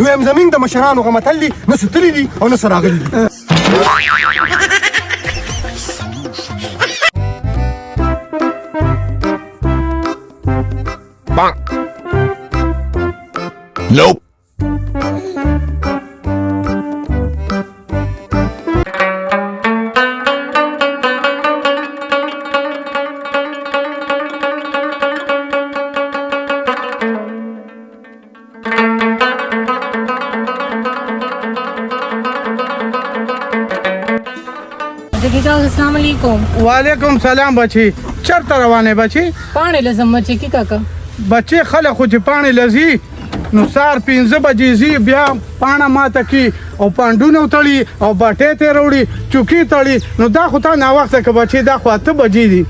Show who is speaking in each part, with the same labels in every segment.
Speaker 1: ویم زمین د مشرانو غه متل دي نه څه تللي دي او نه څه راغلي دي.
Speaker 2: Nope.
Speaker 3: अस्सलाम वालेकुम.
Speaker 4: वालेकुम सलाम बच्ची. चरता रवाने बच्ची
Speaker 3: पाणी लزم बच्चे की काका
Speaker 4: बच्चे خلک خو چې پاڼې لذي نو سار 5 بجې زی بیا پاڼه ماته کی او پاندونه تړي او باټې ته وروړي چوکي تړي نو دا خو ته نا وخت کې بچي دا خو 8 بجې دي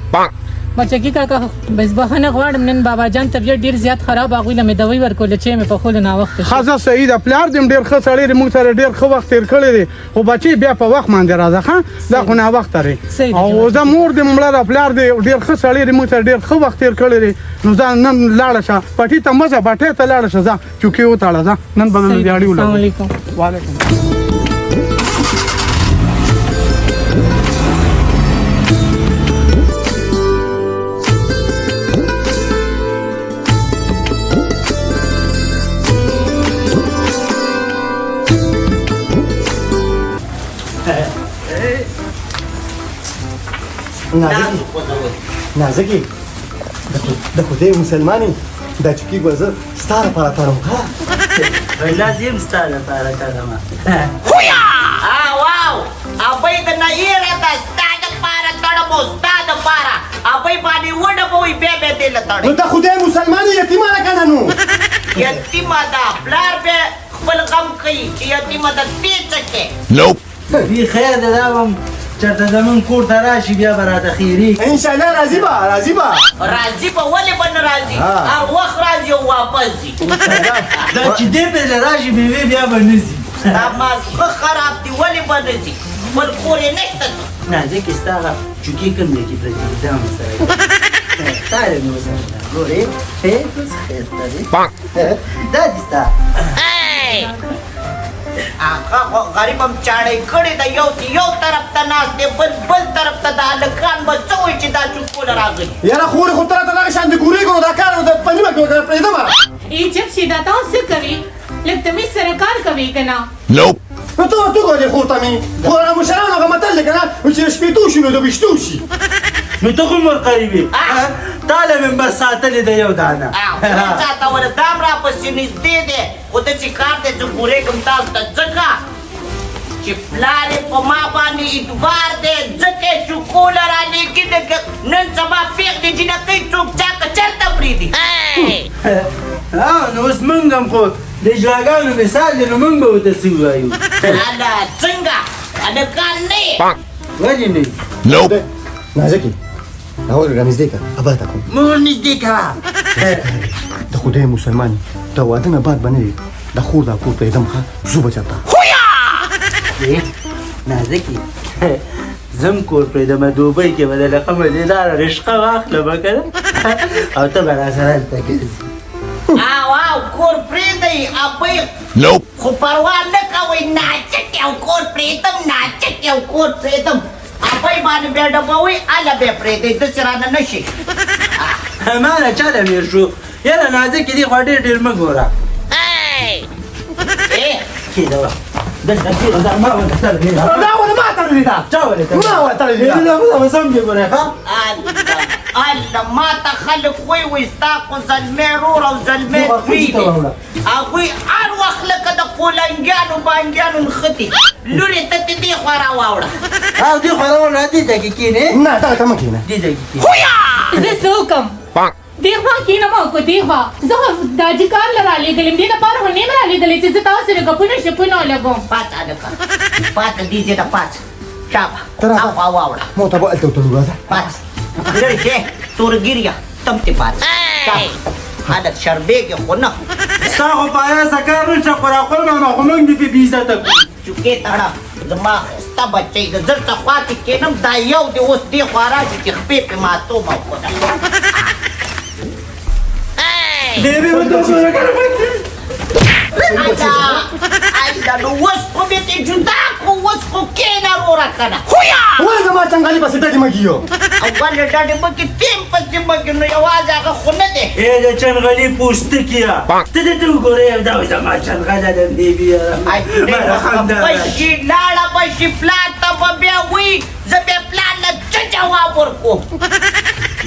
Speaker 3: بچه کی کاکا بس بهانه غواړم نن بابا جان طبیعت ډیر زیات خراب اغوی مې دوی ورکول چې مې په خول نه وخت
Speaker 4: خزه سعید پلار دې ډیر ښه سړی موږ سره ډیر ښه وخت تیر کړی دی خو بچي بیا په وخت باندې راځه ها دا خو نه وخت لري او زه مور دې مړه پلار دې ډیر ښه سړی موږ سره ډیر ښه وخت تیر کړی دی نو ځان نن لاړ شه پټی ته مزه باټه ته لاړ شه ځه چوکي وتاړه ځه نن بدل دیاړي ولا
Speaker 3: السلام علیکم.
Speaker 4: وعلیکم
Speaker 1: نازکي د خدای مسلمانې دا چوکي به زه ستا لپاره تړم ښه
Speaker 5: لازم ستا لپاره تړم واو ابۍ د نایره ده ستا دپاره تړم او ستا دپاره ابۍ باندې وډبوئ بیا بیا دې له تړئ
Speaker 1: نو ته خدای مسلمانې یتیمه ده که نه نو
Speaker 5: یتیمه ده پلار بیا خپل غم کوي چې یتیمه ده دې څه کې
Speaker 2: Nope.
Speaker 6: بی خیر ده دا هم چرته زمون کور ته راشي بیا به راته خیري
Speaker 1: انشاءالله راځي به
Speaker 5: راځي به ولې به نه راځي هر وخت راځي او واپس ځي
Speaker 6: دا چې دې پرې راشي میوې بیا به نه ځي
Speaker 5: دا مازغه خراب دي ولې به نه ځي خپل کور یې نشته
Speaker 6: نازکې ستا هغه چوکۍ کوم دی چې پرې دا هم سره تاره مې وسره ګورې اوس ښایسته دی دا دي ستا
Speaker 5: هغه غریب هم چاړی کړې ده یو طرف ته ناست دی بل طرف ته د هلکان به څه وایي چې دا چوپونه راغلي
Speaker 1: یاره خورې خو ته راته دغه شان د ګورې کړو دا کار د په نیمه کې پرېږدمه
Speaker 3: ای جب شي دا تاسو څه کوي لږ تمیز سره کار کوي که نه
Speaker 2: Nope.
Speaker 1: نو ته ګورې خور ته مې خو هغه مشرانو هغه متل دی که نه چې شپېتو شي نو د ویشتو شي
Speaker 6: نو ته خو مور قریبي تا له مې بس ساتلې ده یو دانه
Speaker 5: چاته ونه دا هم راپسې نږدې دی خو ته چې کار دی زه پورېږم تاسو ته ځکه چې پلار یې په ما باندې اعتبار دی ځکه یې شکوله رالېږي نن سبا پېغلې جینکۍ څوک چا که چېرته پرېږدي
Speaker 6: نو اوس موږ هم خو د اجراګانو مثال دی نو موږ به ورته څه ووایو
Speaker 5: هله څنګه هلکان نه یې
Speaker 6: ولې نه
Speaker 2: Nope.
Speaker 1: نازکي راول رانږدې کړه ابا ته کوم
Speaker 6: مور نږدې کوه
Speaker 1: د خدای مسلمانې د واده نه بعد به نه وي د خور دا کور پرېږدم ښه ځو به چېرته
Speaker 6: نازکي زم کور پرېږدم دوبۍ کې به د لقمه دې لاره رشقه واخلم که نه او ته به راسره هلته ګرځي
Speaker 5: او کور پرېږدئ ابۍ
Speaker 2: Nope.
Speaker 5: خو پروا نه کوئ ناچک یو کور پرېږدم ناچک یو کور پرېږدم ابۍ باندې بیا ډبوئ هله بیا پرېږدئ داسې رانه نه شي
Speaker 6: ماله چاله میر شو یاره نازکې دې خوا ډېر مه ګوره کېده دلته کېده دا ما ورته تړلې ده
Speaker 1: دا ونه ما تړلې ده
Speaker 6: چا ورته تړلې
Speaker 1: ما ورته تړلې ده
Speaker 6: دا به سم دې ګورې ښه
Speaker 5: الله ما ته خلک وایي ستا خو زلمی رور او زلمی زوی دی هغوی هر وخت لکه د کولنګیانو بانګیانو نښتي لورې ته دې خوا راواوړه
Speaker 6: او دې خوا راوړه دې ځای کې کښېنې
Speaker 1: نه دغه ته مه کښېنه
Speaker 6: دې ځای کې کښېنې
Speaker 3: زه څه وکړم دې خوا کښېنم او که دې خوا زه خو دا چې کار له رالېږلم دې دپاره خو نه یم رالېږلی چې زه تاسو سره ګپونه شپونه ولګوم
Speaker 5: پاڅه هلکه پاڅه دې ځای ته پاڅه شابه هاخوا واوړه
Speaker 1: مو ته به هلته وتړو راځه
Speaker 5: پاڅه لرې شې تورګیریا تم دې پاڅه شابه هلک شربېږي خو نه
Speaker 6: ستا خو په ایاسه کار نشته خو راخور ماما خو موږ دې پې بېعزته کړو
Speaker 5: چوکې تړه زما ښایسته بچی د زر ته خوا کې کښېنم دا یو دې اوس دې خوا راشي چې خپې پې ماتوم او خونه
Speaker 6: دې مې ورته وګوره
Speaker 5: Aida, nu اوس خو مې دې جدا کړو، اوس خو کښېنه وروره که نه.
Speaker 1: ولې زما چنګالي پسې ډډې مه کېږو؟
Speaker 5: او ولې ډډې مه کې تیم پسې مه کې، نو یوازې هغه خو نه دی.
Speaker 6: د چنغلي پوستکیه ته دې ته وګورې دا زما چنغله د دې بیا
Speaker 5: پشي لاړه پشي پلار ته به بیا وایي زه بیا پلار له څه جواب ورکړو.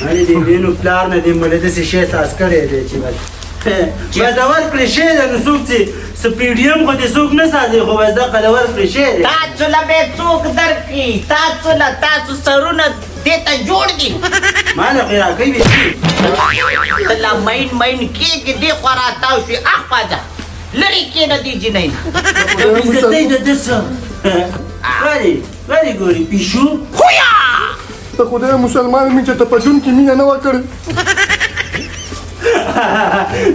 Speaker 6: مالې دې وینو پلار نه دې مله داسې شی ساس کړی دی چې بس بس د ورکړې شی دی نو څوک چې سپیډیم خو دې څوک نه ساتي خو بس دغه د ورکړې شی دی.
Speaker 5: تاسو له به څوک درکړي، تاسو له تاسو سرونه دې ته جوړ دي.
Speaker 6: ما نه خو راکوي ویشي
Speaker 5: ته لا مین کېږي دې خوا راتاو شوې اخوا ځه لرې کښېنه دې جینۍ نه.
Speaker 6: عزتۍ د ده څه ولې ګورې پیشو
Speaker 1: ته خدای مسلمان مې چې ته په ژوند کې مینه نه وه کړې.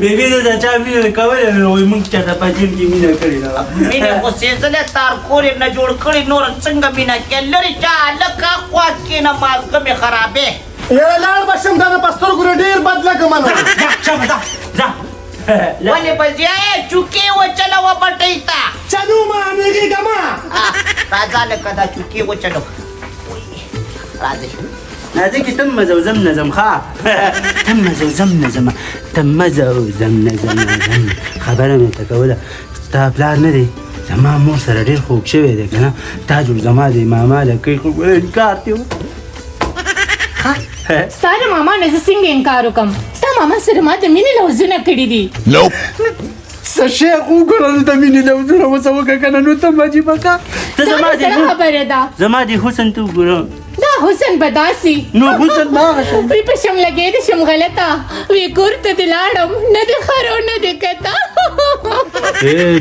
Speaker 6: بیبي زه د چا مینه کولی نو وایي موږ چاته په ژوند کې مینه کړې نه وه.
Speaker 5: مینه خو سېزلې تارکور یې نه جوړ کړي، نور څنګه مینه کې لرې شه هلکه خوا کښېنه مازغه مې خرابې.
Speaker 1: یاره لاړ به شم دا نه په سترګو نه ډېر بد لګم نو.
Speaker 6: ځه
Speaker 5: ولې به ځې چوکې وچلوه بټۍ ته.
Speaker 1: چلو ما نېږېږمه.
Speaker 5: راځه لکه دا چوکې وچلوه. راځئ
Speaker 6: نازکې ته مزه وزم نظم ښه ته مزه وزم نظم ته مزه وزم نظم خبره مې ته کوله ستا پلار نه دی زما مور سره ډېر خوږ شوی دی که نه تاج زما دی ماما له کوي خو ګوره انکار دې
Speaker 3: ستا د ماما نه زه څنګه انکار وکړم؟ ستا ماما سره ما د مینې لوظونه کړي دي.
Speaker 6: څه شی خو وګوره نو د مینې لوظونه اوسه وکړه که نه نو ته مجیبه که ته
Speaker 3: دا سره خبره ده.
Speaker 6: زما د حسن ته وګوره
Speaker 3: دا حسن به داسې
Speaker 6: نو حسن ما هغه شی
Speaker 3: وی په شم لګېدې شم غلطه وی کور ته دې لاړم نه دې خرو نه دې کته.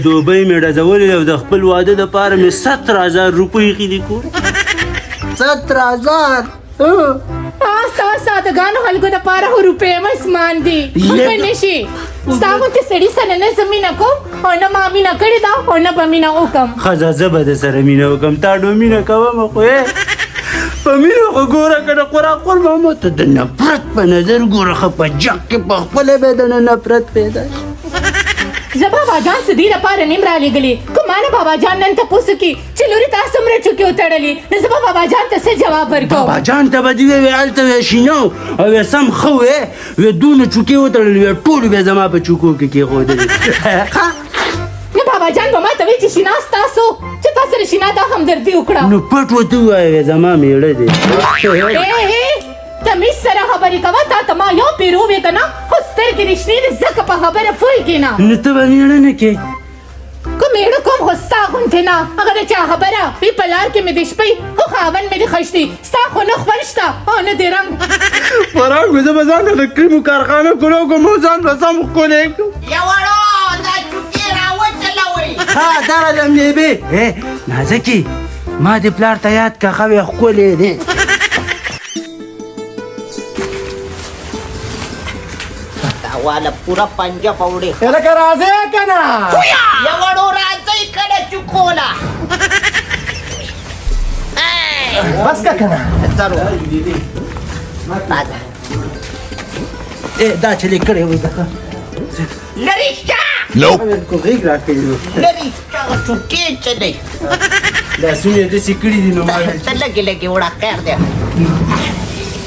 Speaker 6: دوبۍ مې ډزولې او د خپل واده دپاره مې 17,000 روپۍ ایښي دي کور 17,000
Speaker 3: ستا سادهګانو خلکو دپاره خو روپۍ هم اسمان دي په نشي. ستا غوندې سړي سره نه زه مینه کوم او نه ما مینه کړې ده او نه به مینه وکړم.
Speaker 6: ښځه زه به د سره مینه وکړم تا ډو مینه کوم خو په مینه خو ګوره که نه قرآن قربان ته د نفرت په نظر ګوره ښه په جګ کې په خپله به د نه نفرت پیدا شي.
Speaker 3: زه بابا جان څه دې لپاره نیم رالېږلې که ما نه بابا جان نن تپوس وکړي چې لورې تا څومره ټوکې وتړلې نو زه به بابا جان ته څه جواب ورکوم؟
Speaker 6: بابا جان ته به دې ویې هلته ویې شینه او ویې سم ښه ویې ویې دونه چوکې وتړلې ویې ټولې بیا زما په چوکو کې کېښودلې.
Speaker 3: نو بابا جان به ما ته وایي چې شینا ستاسو چې تا سره شینا دا همدردي وکړه.
Speaker 6: نو پټ ورته ووایه زما میړه دی.
Speaker 3: تمیز سره خبرې کوه تا ته ما یو پیر وویې که نه خو سترګې دې شنې دي ځکه په خبره پوهېږې نه.
Speaker 6: نو ته به میړه نه کې
Speaker 3: که میړه کوم خو ستا غوندې نه هغه د چا خبره وي په لار کې مې د شپې خو خاوند مې د خښتې ستا خو نه خول شته او نه دې رنګ.
Speaker 6: فرار مې زه به ځان ته د کریمو کارخانه کولو کوم او ځان به سم ښکلی کړم.
Speaker 5: یوړو دا چوکې راوچلوئ.
Speaker 6: ها درغلم بیبي نازکې ما دې پلار ته یاد که ښه وی ښکلی دی.
Speaker 5: والا پورا پنجه پوړې
Speaker 1: لکه راځې که نه
Speaker 5: یوړو راځئ کله چوکوله
Speaker 1: بس که که نه
Speaker 5: ضرور راځه
Speaker 6: دا چې لیک کړی وي دغه
Speaker 5: لرې شه
Speaker 6: بالکل غېږ راکړی وي
Speaker 5: لرې شه چوکې چلئ
Speaker 6: لاسونه یې داسې کړي دي نو ما
Speaker 5: ته لږې لږې وړه خیر دی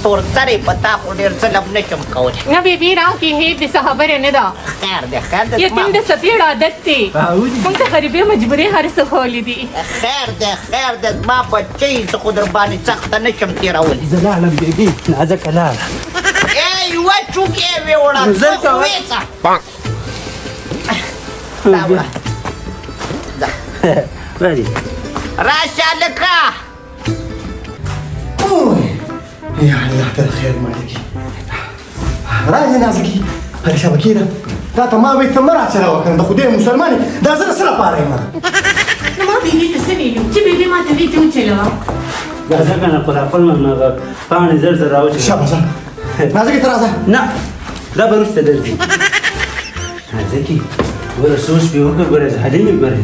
Speaker 5: تور سرې په تا خو ډېر ظلم نه شم کولی.
Speaker 3: نه بیبي راکړې هېڅ دې څه خبره نه ده.
Speaker 5: خیر دی خیر دی
Speaker 3: یتیم د سفیر عادت دی موږ ته غریبۍ مجبورۍ هر څه ښوولي دي.
Speaker 5: خیر دی خیر دی زما بچۍ زه خو در باندې سخته نه شم تېرولی.
Speaker 6: زه لاړم بیبي نازکه لاړه
Speaker 5: یوه چوکې مې وړه
Speaker 6: زه کوه
Speaker 5: ویسه دا وړه
Speaker 6: ولې
Speaker 5: راشه لکه
Speaker 1: یا الله ته خیر مالکي راځه نازکي هغه شبکې ده دا ته ما وایي ته مه راچلوه که نه د خدای مسلمانې دا زه د څه لپاره یم؟
Speaker 3: نو ما بیبي ته څه ویلي چې بیبي ما ته وایي ته وچلوه.
Speaker 6: دا ځکه نه خو خپل هغه پاڼې زر زر راوچې
Speaker 1: شابه نازکي ته راځه
Speaker 6: نه دا به وروسته درځي نازکي ګوره سوچ مې وکړه ګوره زهري مې ګوره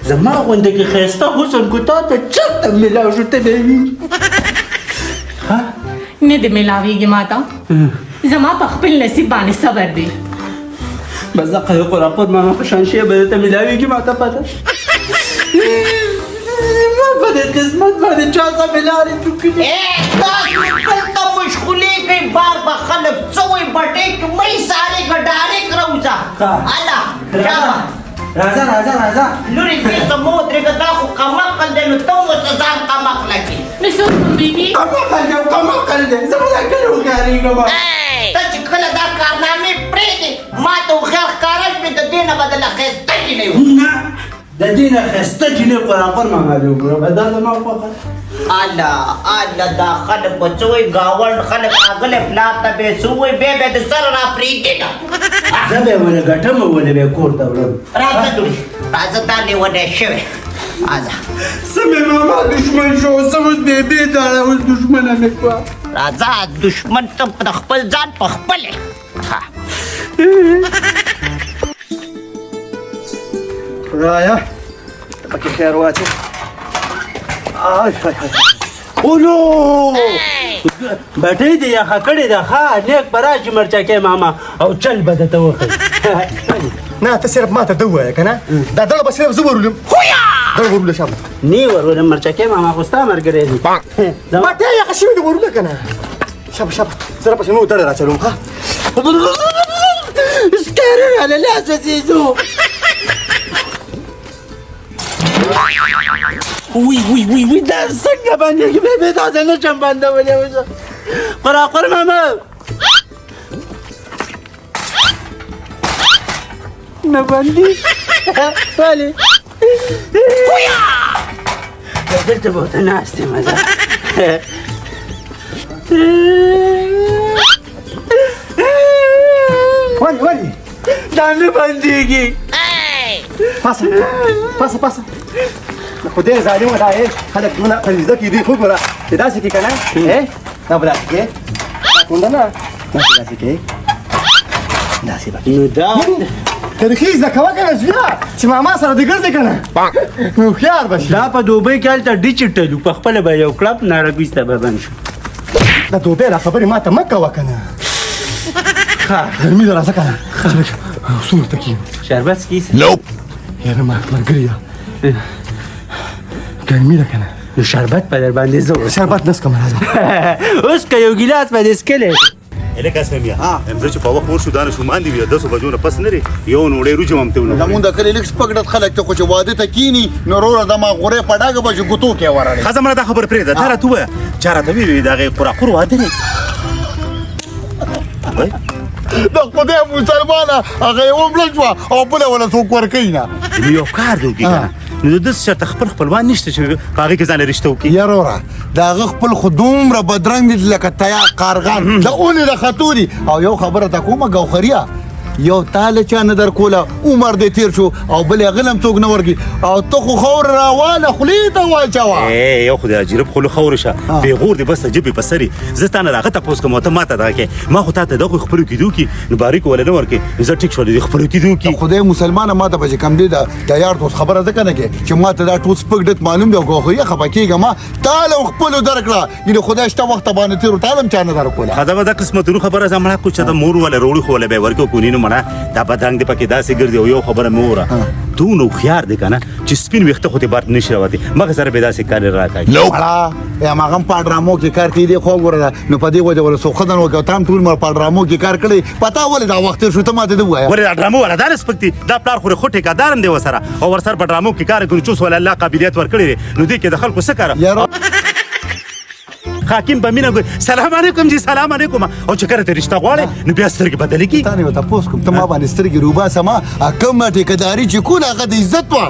Speaker 6: زما غونډه کې ښایسته حسن کو تا ته چېرته میلاو شو ته به یې ویني
Speaker 3: نه دې میلاویږي ما ته زما په خپل نصیب باندې صبر دی.
Speaker 6: بس دقه یو قرآن ماما په شان شی به ته ملاویږي ما ته پته ما په دې قسمت باندې چا څه ملارې ټوکې
Speaker 5: تاسو دلته مشغولې کوي بار به خلک څه وایي بټې کې مې سارې ګډارې کروځه الله
Speaker 6: راځه
Speaker 5: لوري دې ته مو درګه دا خو کماقل دی نو ته مو څه ځان کماقله کې
Speaker 3: نشو بیبي
Speaker 6: کماقل دی زما کله وکړېږم
Speaker 5: ته چې کله دا کارنامې پرېږدې ما ته هوښیار ښکاره شوې د دې نه بدله ښایسته جینۍ وه
Speaker 6: نه د دې نه ښایسته جینۍ قرآن ماما دې وګوره دا زما خوښه
Speaker 5: الله دا خلک به څه وایي ګاونډ خلک راغلی پلار ته به یې څه وایي بیا به یې د سره را پرېږدي نه
Speaker 6: زه به یې ونه ګټم او ونه به یې کور ته وړم
Speaker 5: راځه لوري راځه دا لیونی شوی راځه
Speaker 6: څه مې ماما دښمن شو څه اوس بېبې ده اوس دښمنه مې کړه
Speaker 5: راځه دشمن ته د خپل ځان په خپلې
Speaker 1: خدایا پکې خیر واچي
Speaker 6: اولو بټۍ دې یخه کړې ده ښه نیک به راشي مرچکې ماما او چل به درته وښیي
Speaker 1: نه ته صرف ما ته ده ووایه که نه دا دغه به صرف زه ورولم دغه ورولې شابه
Speaker 6: نی ورولم مرچکې ماما خو ستا ملګری دی
Speaker 1: بټۍ یخه شوې ده ورولې که نه شابه زه راپسې نور ډډه راچلوم ښه
Speaker 6: سکارونه له لاسه سیزو وی دا څنګه باندې بېبې داسې نه شم بندولی اوسه قراقر ماما نه باندې ولې دلته به ورته ناست یم زه
Speaker 1: ولې
Speaker 6: دا نه بندېږي
Speaker 1: پاسه خدای ظالمه دا خلک دونه فریضه کې دي خو ګوره چې داسې کې که نه دا به داسې کې دا کونډه نه داسې کې داسې به
Speaker 6: نو دا
Speaker 1: تاریخي زده کوه که نه زویه چې ماما سره دې ګرځې که نه نو هوښیار به شي
Speaker 6: دا په دوبۍ کې هلته ډیجیټل و په خپله به یو کلب نارګویسته به بند شو
Speaker 1: دا دوبۍ را خبرې ما ته مه کوه که نه ګرمي ده راځه که نه څومره ته کښېنو
Speaker 6: شربت څکې
Speaker 1: یاره ملګري ګرمي ده که نه
Speaker 6: نو شربت په در باندې زه
Speaker 1: شربت نه څکم راځه
Speaker 6: اوس که یو ګیلاس به دې څکلی
Speaker 2: الک اسمیا امزه چې په وخت ورشو دا نه شومان دی 10 بجو نه پس نه لري یو نوړې روج ممته ونه
Speaker 7: زمون د کلی لیکس پکړت خلک ته خو چې واده ته کینی نو روره د ما غوره پډاګه به ګوتو کې وراره
Speaker 2: خزمره دا خبر پرې ده تر ته وای چاره ته وی دا غي قرقر واده نه
Speaker 7: د خدای مسلمانه هغه یو بلجوا او بل ولا څوک ورکینا
Speaker 2: یو کار دی کنه نو د څه خپلوان نشته چې کاغی کې ځان رښتو کی
Speaker 7: یارورا دا خپل خودوم را بدرنګ دي لکه تیا کارغان د اونې د خطوري او یو خبره تا کومه غوخریا یو تاله چا نه در کوله عمر دې تیر شو او بل غلم توګ نه ورګي او ته خو خور راواله خلی ته واچوا
Speaker 2: یو خدای اجرب خو خور شه به غور دې بس جبې پسري زه تا نه راغه تاسو کوم ته ماته دا کې ما خو ته دغه خپل کیدو کی نو باریک ول نه ورکې زه ټیک شول دې خپل کیدو کی
Speaker 7: خدای مسلمانه ماته به کم دی دا یار دوست خبره ده کنه کې چې ماته دا ټوس پګډت معلوم دی غوخریا خپکیګه ما تاله خپل درکړه یعنی خدای شته وخت باندې تیر تعلم چا نه در کوله
Speaker 2: خدای دا قسمت خبره زمړه کو چې دا مور ول روړي خو له به ورکو کو نینو دا بدرنګ دی پکې داسې ګرځي او یو خبره مې وره دونو خيار دی کنه چې سپین وخت خو ته بار نشي راوتی مګر سره به داسې کار راکای
Speaker 7: نو یا ما غم پاډرامو کې کار کوي خو ګوره نو په دې وجه ول سو خدان وکړ تام ټول مر پاډرامو کې کار کړی پتا ولې دا وخت شو ته ماته دی وایا
Speaker 2: ولې ډرامو ولا دا رسپکتي دا پلار خو ټیکادارم دی وسره او ور سره پاډرامو کې کار کوي چې ول الله قابلیت ورکړي نو دې کې د خلکو څه کار حاکم به مینه سلام علیکم جی سلام علیکم او چې کړه ته رښتا غواړي نو بیا سترګې بدلې کی
Speaker 7: تا نه وتا پوس کوم ته ما باندې سترګې روبا سما کومه ټیکداري چې کوله هغه د عزت وا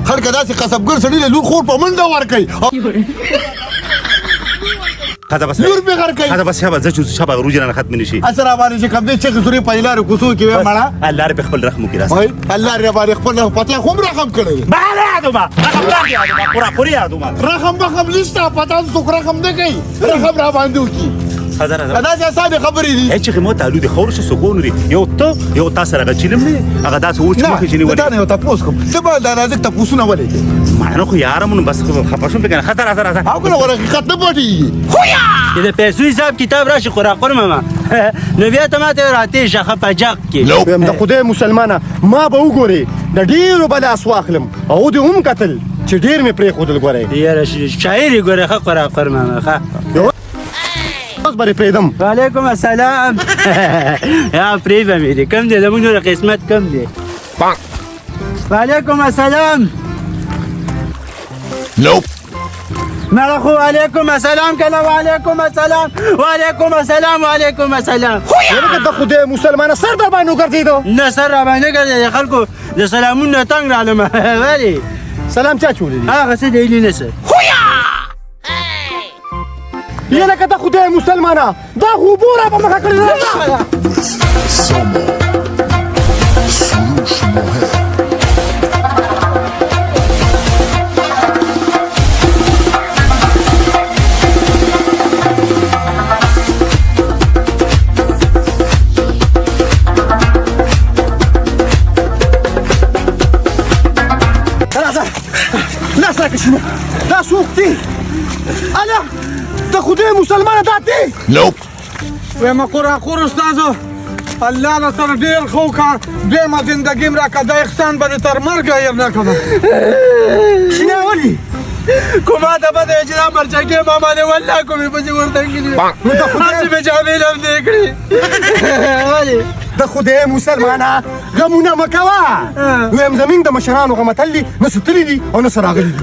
Speaker 7: خلک داسې قصبګر سړي له لور خور په منډه ور کوي
Speaker 2: خدا بس
Speaker 7: لور به غر کوي
Speaker 2: خدا بس شابه زه شابه روزي نه ختم نشي
Speaker 7: اثر باندې چې کوم دې چې زوري پیلار کوسو کې و مړه
Speaker 2: الله رب خپل رحم وکړي
Speaker 7: وای الله رب خپل پته خو رحم کړی
Speaker 2: بالا ادمه پورا پورا ادمه
Speaker 7: رحم بخم لسته پتا څوک رحم نه کوي رحم را باندې وکي
Speaker 2: هزار هزار
Speaker 7: دا چې اسانه خبرې دي
Speaker 2: هیڅ خمو تعالو دي خور شو سکون دي یو تاسو راغ چیلم دي هغه تاسو ورچ مخې چینی
Speaker 7: نه
Speaker 2: ولې
Speaker 7: دا نه یو تاسو کوم زما دا نازک تاسو نه ولې
Speaker 2: ما نه خو یارم بس خپشم به کنه خطر هزار هزار
Speaker 7: او کنه ورقیقت نه پټي
Speaker 6: چې د پیسو حساب کتاب راشي خورا خورم ما نو بیا ته ماته راته شخه پجاق کې
Speaker 1: ویم د خدای مسلمانه ما به وګوري د ډیرو بل اسواخلم او دې هم قتل چې ډیر مې پرې خودل غوړې
Speaker 6: یاره شاعر ګوره خه خورا خورم ما ښه
Speaker 1: اوس بری پریدم
Speaker 6: وعلیکم السلام یا پریبه مې دي کم دي زموږ قسمت کم دي وعلیکم السلام مرحبا وعلیکم السلام کله وعلیکم السلام وعلیکم السلام وعلیکم السلام
Speaker 1: ورته د خدای مسلمانه سر در باندې ګرځیدو
Speaker 6: نه سر را باندې ګرځي خلکو د سلامونه تنگ رالم ولی
Speaker 1: سلام چا چولې دي
Speaker 6: هغه څه دی نه سر
Speaker 1: یله که د خدای مسلمانه دا خو بورا په مخه کړی لاس راکړه شنو دا څوک دي اله د خدای مسلمانه دا دي
Speaker 4: وایم خور استادو الله له سره ډېر ښه وکړه دویمه زندګي م راکړه دا احسان به دې تر مرګه هېر نه کړم
Speaker 1: شنه ولې
Speaker 6: کومه ته پته وي چې دا مرچکې ما باندې والله کومې پسې ورتنګې دي هسې مې جامې لمدې کړې ولې
Speaker 1: د خدای مسلمانه غمونه مه کوه ویم زمین د مشرانو غمتل دي نه څه تللي دي او نه څه راغلي دي